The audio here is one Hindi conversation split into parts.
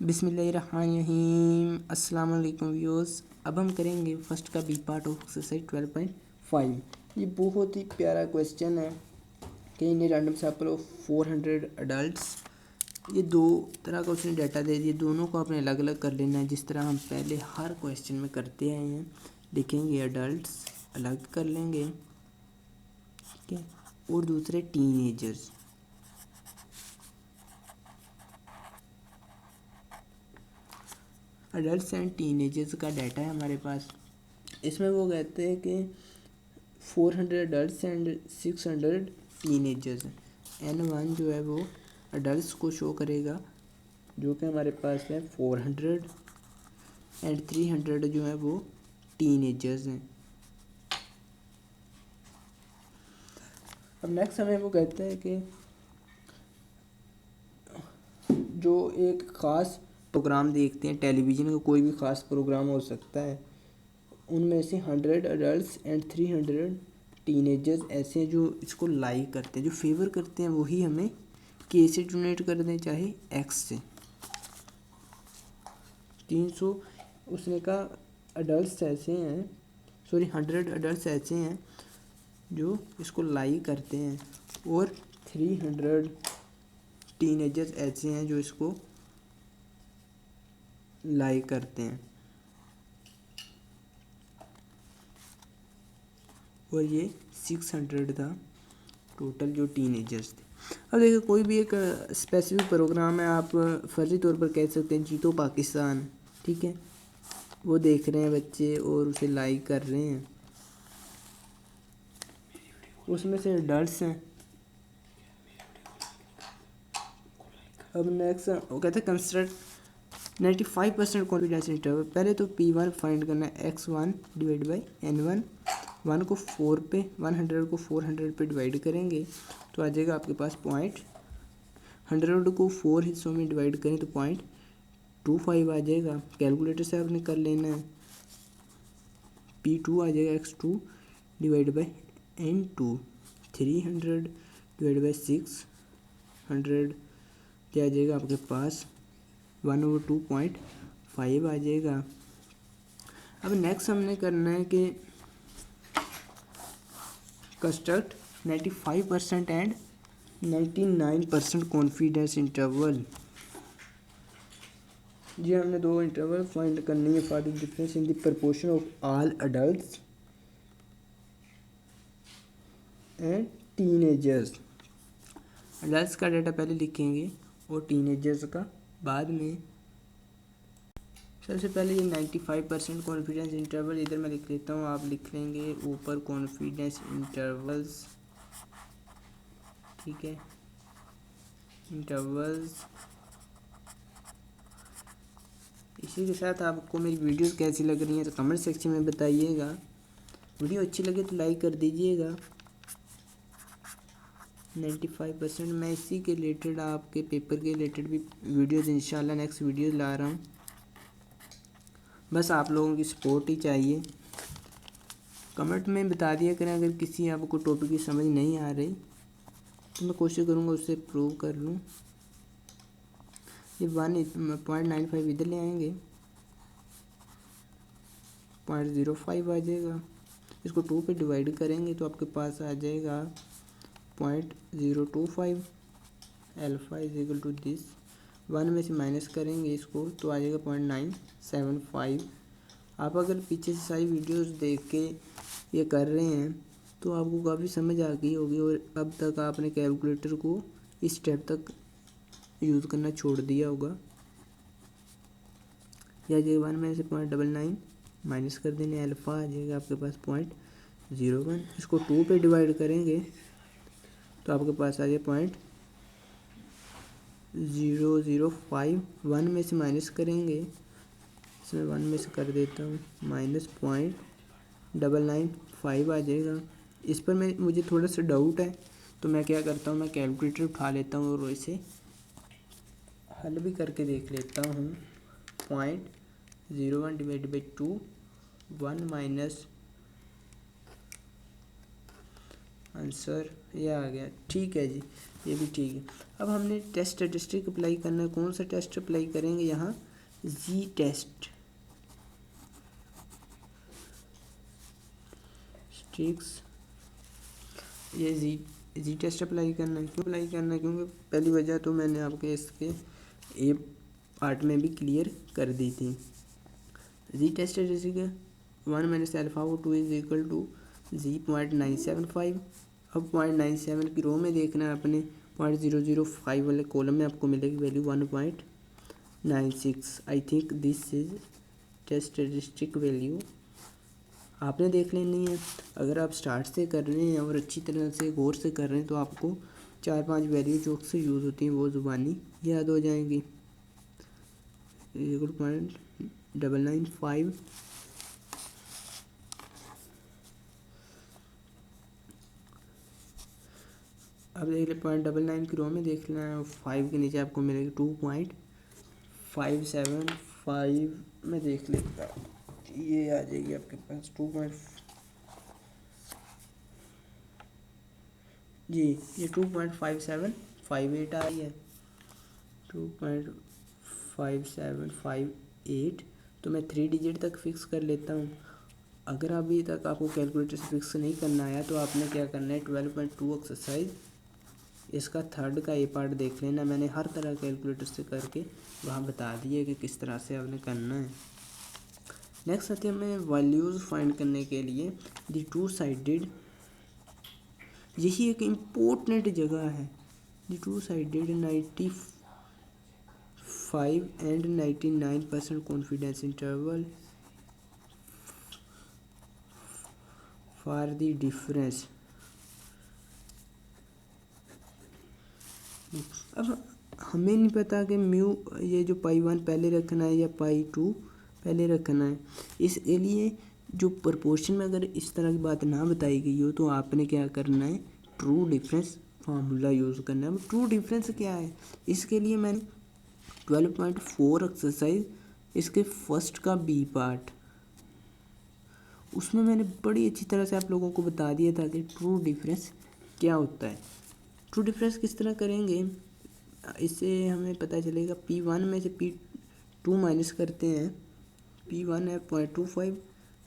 बिस्मिल्लाहिर्रहमानिर्रहीम। अस्सलाम वालेकुम व्यूअर्स। अब हम करेंगे फर्स्ट का बी पार्ट ऑफ एक्सरसाइज 12.5। ये बहुत ही प्यारा क्वेश्चन है कि in random sample of 400 adults. ये दो तरह का उसने डाटा दे दिया, दोनों को आपने अलग अलग कर लेना है जिस तरह हम पहले हर क्वेश्चन में करते आए हैं। लिखेंगे अडल्ट्स, अलग कर लेंगे, ठीक है, और दूसरे टीनेजर्स। अडल्ट्स एंड टीनेजर्स का डाटा है हमारे पास। इसमें वो कहते हैं कि 400 अडल्ट्स एंड 600 टीनेजर्स। N1 जो है वो अडल्ट्स को शो करेगा जो कि हमारे पास है 400 एंड 300 जो है वो टीनेजर्स हैं। अब नेक्स्ट हमें वो कहते हैं कि जो एक ख़ास प्रोग्राम देखते हैं, टेलीविज़न का कोई भी ख़ास प्रोग्राम हो सकता है, उनमें से 100 अडल्ट्स एंड 300 टीनेजर्स ऐसे हैं जो इसको लाइक करते हैं, जो फेवर करते हैं। वही हमें के से डोनेट कर दें चाहे एक्स से। 300 उसने कहा अडल्ट्स ऐसे हैं, 100 अडल्ट्स ऐसे हैं जो इसको लाइक करते हैं और 300 टीनेजर्स ऐसे हैं जो इसको लाइक करते हैं, और ये 600 था टोटल जो टीनेजर्स थे। अब देखिए कोई भी एक स्पेसिफिक प्रोग्राम है, आप फर्जी तौर पर कह सकते हैं जीतो पाकिस्तान, ठीक है, वो देख रहे हैं बच्चे और उसे लाइक कर रहे हैं, उसमें से अडल्ट्स हैं। अब नेक्स्ट वो कहते हैं कंस्ट्रक्ट 95% कॉन्फिडेंस इंटरवल। पहले तो P1 फाइंड करना है, x1 डिवाइड बाई N1। 1 को 4 पे, 100 को 400 पे डिवाइड करेंगे तो आ जाएगा आपके पास पॉइंट। 100 को 4 हिस्सों में डिवाइड करें तो 0.25 आ जाएगा। कैलकुलेटर से आपने कर लेना है, P2 आ जाएगा x2 divide by N2। 300 divide by 600 क्या आ जाएगा आपके पास 1/2.5 आ जाएगा। अब नेक्स्ट हमने करना है कि कंस्ट्रक्ट 95% एंड 99% कॉन्फिडेंस इंटरवल। जी हमने दो इंटरवल फाइंड करनी है for the difference in the proportion of all adults and teenagers. Adults का डाटा पहले लिखेंगे और टीनेजर्स का बाद में। सबसे पहले ये 95% कॉन्फिडेंस इंटरवल इधर मैं लिख लेता हूँ, आप लिख लेंगे ऊपर कॉन्फिडेंस इंटरवल्स, ठीक है, इंटरवल्स। इसी के साथ आपको मेरी वीडियोस कैसी लग रही हैं तो कमेंट सेक्शन में बताइएगा। वीडियो अच्छी लगे तो लाइक कर दीजिएगा। 95% मैं इसी के रिलेटेड आपके पेपर के रिलेटेड भी वीडियोस इंशाल्लाह नेक्स्ट वीडियो ला रहा हूँ। बस आप लोगों की सपोर्ट ही चाहिए। कमेंट में बता दिया करें अगर किसी आपको टॉपिक की समझ नहीं आ रही तो मैं कोशिश करूँगा उससे प्रूव कर लूँ। ये 1.95 इधर ले आएंगे, 0.05 आ जाएगा। इसको 2 पे डिवाइड करेंगे तो आपके पास आ जाएगा 0.025। Alpha is equal to this. 1 में से माइनस करेंगे इसको तो आ जाएगा 0.975। आप अगर पीछे से सारी वीडियोस देख के ये कर रहे हैं तो आपको काफ़ी समझ आ गई होगी और अब तक आपने कैलकुलेटर को इस स्टेप तक यूज़ करना छोड़ दिया होगा। या जो 1 में से 0.99 माइनस कर देने, अल्फ़ा आ जाएगा आपके पास 0.01। इसको 2 पे डिवाइड करेंगे तो आपके पास आ जाए 0.005। 1 में से माइनस करेंगे, इसमें 1 में से कर देता हूँ माइनस 0.995 आ जाएगा। इस पर मुझे थोड़ा सा डाउट है तो मैं क्या करता हूँ, मैं कैलकुलेटर उठा लेता हूँ और इसे हल भी करके देख लेता हूँ। 0.01 डिवाइड बाई 2, 1 माइनस आंसर ये आ गया। ठीक है जी, ये भी ठीक है। अब हमने टेस्ट स्टैटिस्टिक अप्लाई करना है। कौन सा टेस्ट अप्लाई करेंगे यहाँ? जी टेस्ट स्टिक्स, ये जी टेस्ट अप्लाई करना है। क्यों अप्लाई करना है? क्योंकि पहली वजह तो मैंने आपके इसके ए पार्ट में भी क्लियर कर दी थी। जी टेस्ट स्टैटिस्टिक 1 माइनस अल्फा वो 2 इज इक्वल टू जी 0.975। अब 0.97 की रो में देखना है अपने, 0.005 वाले कॉलम में आपको मिलेगी value 1.96। I think this is test statistic value, आपने देख लेनी है। अगर आप स्टार्ट से कर रहे हैं और अच्छी तरह से गौर से कर रहे हैं तो आपको 4-5 वैल्यू जो अक्सर यूज़ होती हैं वो ज़ुबानी याद हो जाएंगी। 0.995। अब देख ले 0.99 की रो में देख लेना है, 5 के नीचे आपको मिलेगी 2.575 में देख लेगा, ये आ जाएगी आपके पास 2. जी ये 2.5758 आ रही है, 2.5758। तो मैं 3 डिजिट तक फिक्स कर लेता हूँ। अगर अभी तक आपको कैलकुलेटर से फिक्स नहीं करना आया तो आपने क्या करना है, 12.2 एक्सरसाइज इसका थर्ड का ए पार्ट देख लेना। मैंने हर तरह कैलकुलेटर से करके वहाँ बता दिया कि किस तरह से आपने करना है। नेक्स्ट आते हैं हमें वैल्यूज़ फाइंड करने के लिए दी टू साइडेड। यही एक इम्पोर्टेंट जगह है। The two sided 95 and 99% confidence interval for the difference. अब हमें नहीं पता कि म्यू ये जो पाई 1 पहले रखना है या पाई 2 पहले रखना है। इसके लिए जो प्रोपोर्शन में अगर इस तरह की बात ना बताई गई हो तो आपने क्या करना है, ट्रू डिफरेंस फार्मूला यूज़ करना है। अब ट्रू डिफरेंस क्या है, इसके लिए मैंने 12.4 एक्सरसाइज इसके फर्स्ट का बी पार्ट, उसमें मैंने बड़ी अच्छी तरह से आप लोगों को बता दिया था कि ट्रू डिफरेंस क्या होता है। ट्रू डिफरेंस किस तरह करेंगे, इससे हमें पता चलेगा P1 में से P2 माइनस करते हैं। P1 है 0.25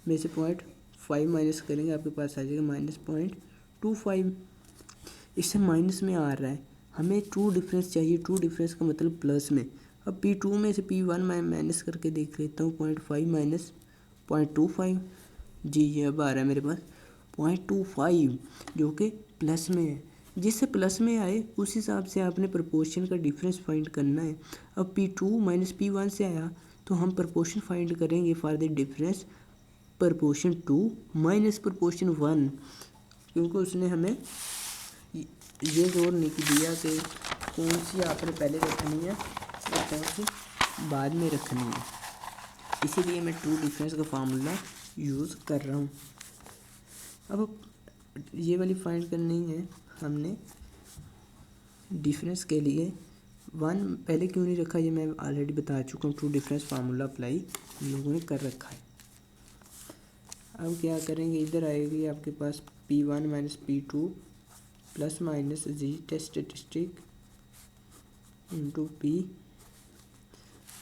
में से 0.5 माइनस करेंगे, आपके पास आ जाएगा -0.25। इससे माइनस में आ रहा है, हमें ट्रू डिफरेंस चाहिए। ट्रू डिफरेंस का मतलब प्लस में। अब P2 में से P1 मैं माइनस करके देख लेता हूँ, 0.5 माइनस 0.25। जी ये अब आ रहा है मेरे पास 0.25 जो कि प्लस में है। जिससे प्लस में आए उस हिसाब से आपने प्रोपोर्शन का डिफरेंस फाइंड करना है। अब P2 माइनस P1 से आया तो हम प्रोपोर्शन फाइंड करेंगे for the difference proportion 2 minus proportion 1, क्योंकि उसने हमें ये जोर नहीं दिया कि कौन सी आपने पहले रखनी है और कौन सी बाद में रखनी है। इसीलिए मैं ट्रू डिफरेंस का फार्मूला यूज़ कर रहा हूँ। अब ये वाली फाइंड करनी है हमने। डिफरेंस के लिए 1 पहले क्यों नहीं रखा ये मैं ऑलरेडी बता चुका हूँ। ट्रू डिफरेंस फार्मूला अप्लाई हम लोगों ने कर रखा है। अब क्या करेंगे, इधर आएगी आपके पास P1 minus P2 plus minus G test statistic into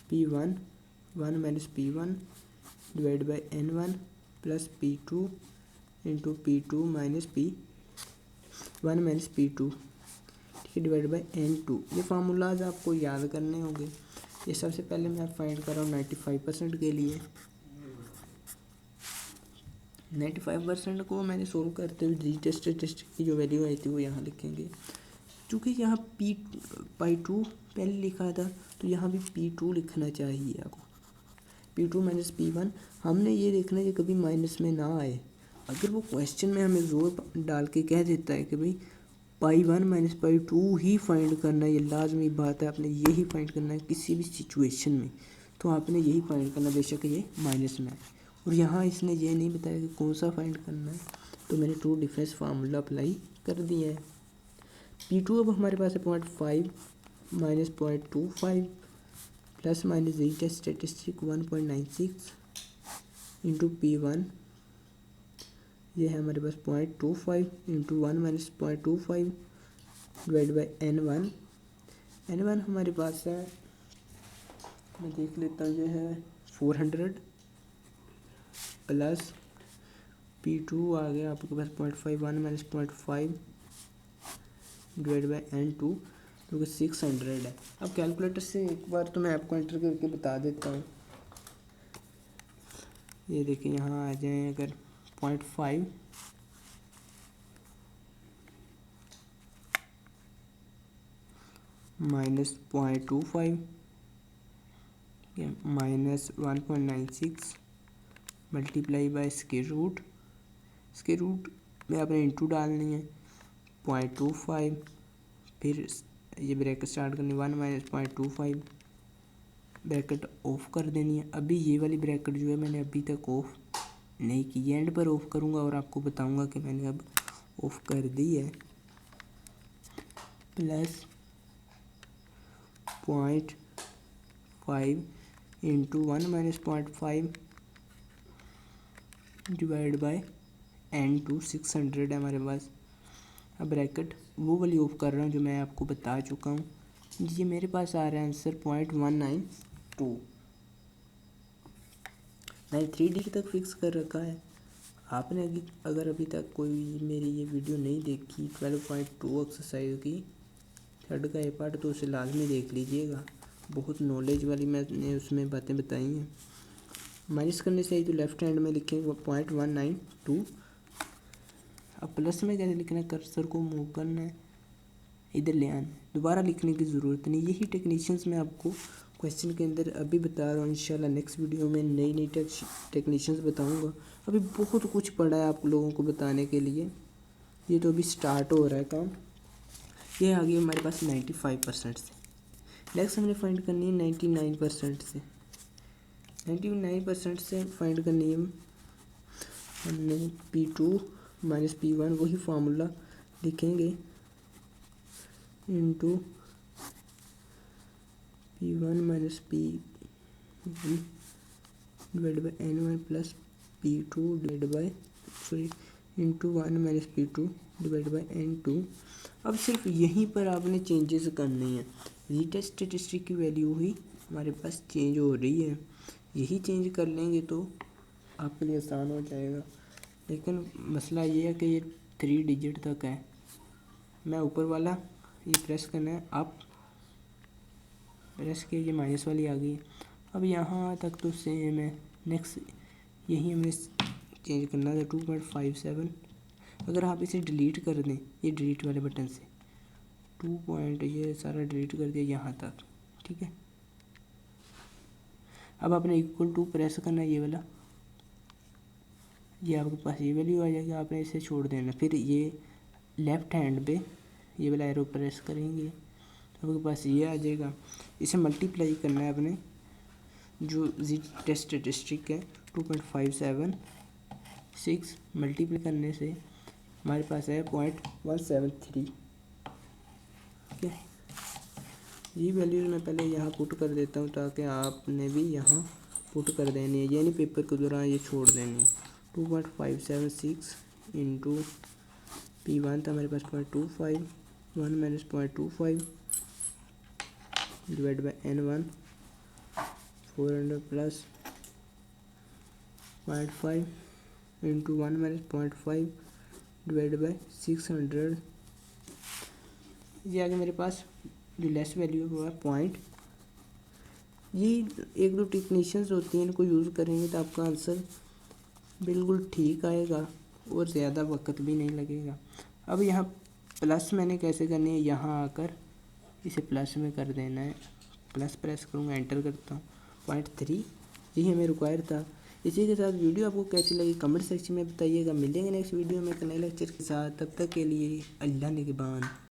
P1 1 minus P1 divide by N1 plus P2 into P2 minus P1 minus P2, ठीक है, डिवाइड बाई N2। ये फार्मूलाज आपको याद करने होंगे। ये सबसे पहले मैं फाइंड कर रहा हूँ 95% के लिए। 95% को मैंने सोल्व करते हुए जी टेस्ट स्टैटिस्टिक की जो वैल्यू आई थी वो यहाँ लिखेंगे। चूँकि यहाँ P2 पहले लिखा था तो यहाँ भी P2 लिखना चाहिए आपको। P2 माइनस P1 हमने ये देखना है कि कभी माइनस में ना आए। अगर वो क्वेश्चन में हमें जोर डाल के कह देता है कि भाई पाई 1 माइनस पाई 2 ही फाइंड करना है, ये लाजमी बात है, आपने यही फाइंड करना है किसी भी सिचुएशन में, तो आपने यही फाइंड करना, बेशक ये माइनस में है। और यहाँ इसने ये नहीं बताया कि कौन सा फाइंड करना है, तो मैंने ट्रू डिफरेंस फार्मूला अप्लाई कर दिया है। P2 अब हमारे पास है 0.5 minus 0.25 plus minus G test statistic 1.96 into P1 ये है हमारे पास 0.25 into 1 minus 0.25 divide by N1। N1 हमारे पास है, मैं देख लेता हूँ, ये है 400 प्लस P2 आ गया आपके पास 0.5, 1 माइनस 0.5 डिवाइड बाई N2 जो कि 600 है। अब कैलकुलेटर से एक बार तो मैं आपको एंटर करके बता देता हूँ। ये देखिए यहाँ आ जाए अगर 0.5 minus 0.25 minus 1.96 multiply by square root में आपने इंटू डालनी है 0.25, फिर ये ब्रैकेट स्टार्ट करनी 1 माइनस 0.25, ब्रैकेट ऑफ कर देनी है। अभी ये वाली ब्रैकेट जो है मैंने अभी तक ऑफ नहीं की, एंड पर ऑफ करूँगा और आपको बताऊँगा कि मैंने अब ऑफ कर दी है। Plus 0.5 into 1 minus 0.5 divide by N2 600 है हमारे पास। अब ब्रैकेट वो वाली ऑफ कर रहा हूँ जो मैं आपको बता चुका हूँ। ये मेरे पास आ रहा है आंसर 0.192। मैंने 3D तक फिक्स कर रखा है। आपने अगर अभी तक कोई मेरी ये वीडियो नहीं देखी 12.2 एक्सरसाइज की थर्ड का ए पार्ट, तो उसे लाजमी देख लीजिएगा। बहुत नॉलेज वाली मैंने उसमें बातें बताई हैं। माइनस करने से ही तो लेफ्ट हैंड में लिखेंगे 0.192। अब प्लस में कैसे लिखना है, कर्सर को मूव करना है, इधर ले आना, दोबारा लिखने की ज़रूरत नहीं। यही टेक्नीशियंस मैं आपको क्वेश्चन के अंदर अभी बता रहा हूँ। इंशाल्लाह नेक्स्ट वीडियो में नई नई टेक्नीशियंस बताऊँगा। अभी बहुत कुछ पड़ा है आप लोगों को बताने के लिए, ये तो अभी स्टार्ट हो रहा है काम। ये आ गया हमारे पास 95% से। नेक्स्ट हमने फाइंड करनी है 99% से। 99% से फाइंड करनी है हमने P2 माइनस P1, वही फार्मूला लिखेंगे into P1 minus P1 divide by N1 plus P2 divide by into 1 minus P2 divide by N2। अब सिर्फ यहीं पर आपने चेंजेस करने हैं। रीटेस्ट स्टैटिस्टिक की वैल्यू ही हमारे पास चेंज हो रही है, यही चेंज कर लेंगे तो आपके लिए आसान हो जाएगा। लेकिन मसला ये है कि ये 3 डिजिट तक है। मैं ऊपर वाला ये प्रेस करना है, आप प्रेस के ये माइनस वाली आ गई। अब यहाँ तक तो सेम है। नेक्स्ट यही हमें चेंज करना था 2.57। अगर आप इसे डिलीट कर दें, ये डिलीट वाले बटन से 2 पॉइंट ये सारा डिलीट कर दिया यहाँ तक, ठीक है। अब आपने इक्वल टू प्रेस करना है, ये वाला, ये आपके पास ये वैल्यू आ जाएगी, आपने इसे छोड़ देना। फिर ये लेफ़्ट हैंड पे ये वाला एरो प्रेस करेंगे तो आपके पास ये आ जाएगा। इसे मल्टीप्लाई करना है आपने, जो जी टेस्ट स्टैटिस्टिक है 2.576 मल्टीप्लाई करने से हमारे पास है 0.173। ठीक है, ये वैल्यूज मैं पहले यहाँ पुट कर देता हूँ ताकि आपने भी यहाँ पुट कर देनी है, ये नहीं पेपर के दौरान ये छोड़ देनी है। 2.576 इंटू P1 था हमारे पास 0.25, 1 minus 0.25 divide by N1 400 plus 0.5 into 1 minus 0.5 divide by 600। ये आगे मेरे पास जो लेस वैल्यू हुआ पॉइंट। ये एक दो टेक्नीशियंस होती हैं, इनको यूज़ करेंगे तो आपका आंसर बिल्कुल ठीक आएगा और ज़्यादा वक्त भी नहीं लगेगा। अब यहाँ प्लस मैंने कैसे करनी है, यहाँ आकर इसे प्लस में कर देना है। प्लस प्रेस करूँगा, एंटर करता हूँ 0.3, यही हमें रिक्वायर था। इसी के साथ वीडियो आपको कैसी लगी कमेंट सेक्शन में बताइएगा। मिलेंगे नेक्स्ट वीडियो में एक नए लेक्चर के साथ, तब तक के लिए अल्लाह निगहबान।